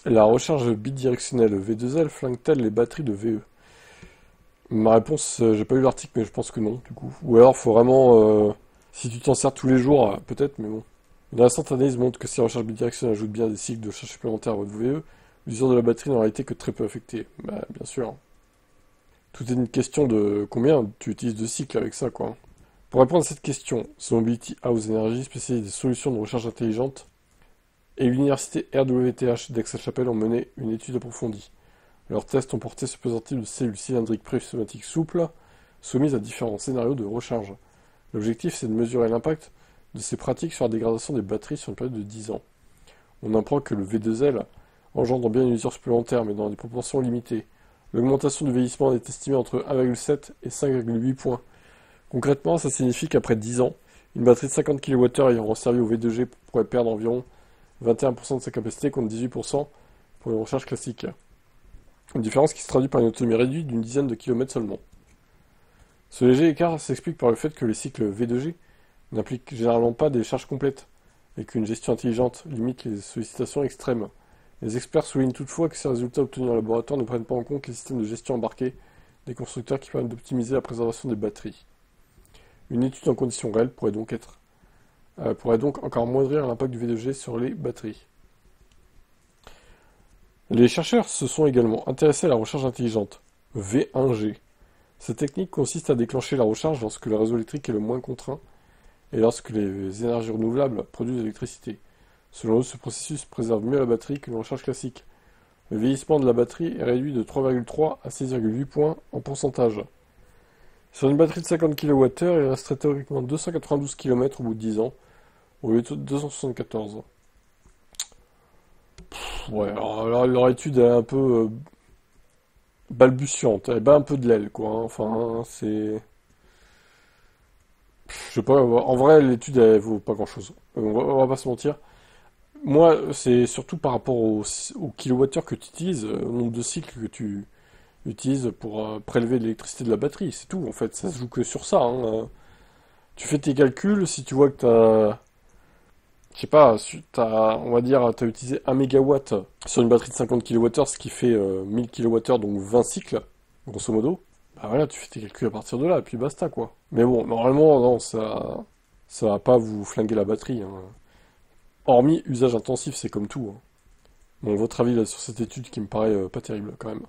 La recharge bidirectionnelle V2L flingue-t-elle les batteries de VE? Ma réponse, j'ai pas lu l'article, mais je pense que non, du coup. Ou alors, faut vraiment... si tu t'en sers tous les jours, peut-être, mais bon. Une récente analyse montre que si la recharge bidirectionnelle ajoute bien des cycles de charge supplémentaires à votre VE, l'usure de la batterie n'est en réalité que très peu affectée. Bah, bien sûr. Tout est une question de combien tu utilises de cycles avec ça, quoi. Pour répondre à cette question, The Mobility House Energy, spécialiste des solutions de recharge intelligente, et l'université RWTH d'Aix-la-Chapelle ont mené une étude approfondie. Leurs tests ont porté sur ce type de cellules cylindriques prismatiques souples, soumises à différents scénarios de recharge. L'objectif, c'est de mesurer l'impact de ces pratiques sur la dégradation des batteries sur une période de 10 ans. On apprend que le V2L engendre bien une usure supplémentaire, mais dans des proportions limitées. L'augmentation du vieillissement est estimée entre 1,7 et 5,8 points. Concrètement, ça signifie qu'après 10 ans, une batterie de 50 kWh ayant servi au V2G pourrait perdre environ 21% de sa capacité contre 18% pour une recharge classique. Une différence qui se traduit par une autonomie réduite d'une dizaine de kilomètres seulement. Ce léger écart s'explique par le fait que les cycles V2G n'impliquent généralement pas des charges complètes, et qu'une gestion intelligente limite les sollicitations extrêmes. Les experts soulignent toutefois que ces résultats obtenus en laboratoire ne prennent pas en compte les systèmes de gestion embarqués des constructeurs qui permettent d'optimiser la préservation des batteries. Une étude en conditions réelles pourrait donc encore moindrir l'impact du V2G sur les batteries. Les chercheurs se sont également intéressés à la recharge intelligente, V1G. Cette technique consiste à déclencher la recharge lorsque le réseau électrique est le moins contraint et lorsque les énergies renouvelables produisent de l'électricité. Selon eux, ce processus préserve mieux la batterie qu'une recharge classique. Le vieillissement de la batterie est réduit de 3,3 à 6,8 points en pourcentage. Sur une batterie de 50 kWh, il resterait théoriquement 292 km au bout de 10 ans, au lieu de 274. Ouais, alors leur étude est un peu balbutiante, elle bat un peu de l'aile, quoi, hein. Enfin, c'est... Je sais pas, en vrai, l'étude, elle vaut pas grand-chose. On va pas se mentir. Moi, c'est surtout par rapport au kilowattheure que tu utilises, au nombre de cycles que tu utilises pour prélever l'électricité de la batterie. C'est tout, en fait. Ça se joue que sur ça, hein. Tu fais tes calculs, si tu vois que t'as... Je sais pas, on va dire, t'as utilisé 1 mégawatt sur une batterie de 50 kWh, ce qui fait 1000 kWh, donc 20 cycles, grosso modo. Bah voilà, tu fais tes calculs à partir de là, et puis basta, quoi. Mais bon, normalement, non, ça va pas vous flinguer la batterie, hein. Hormis usage intensif, c'est comme tout, hein. Bon, votre avis là, sur cette étude qui me paraît pas terrible, quand même.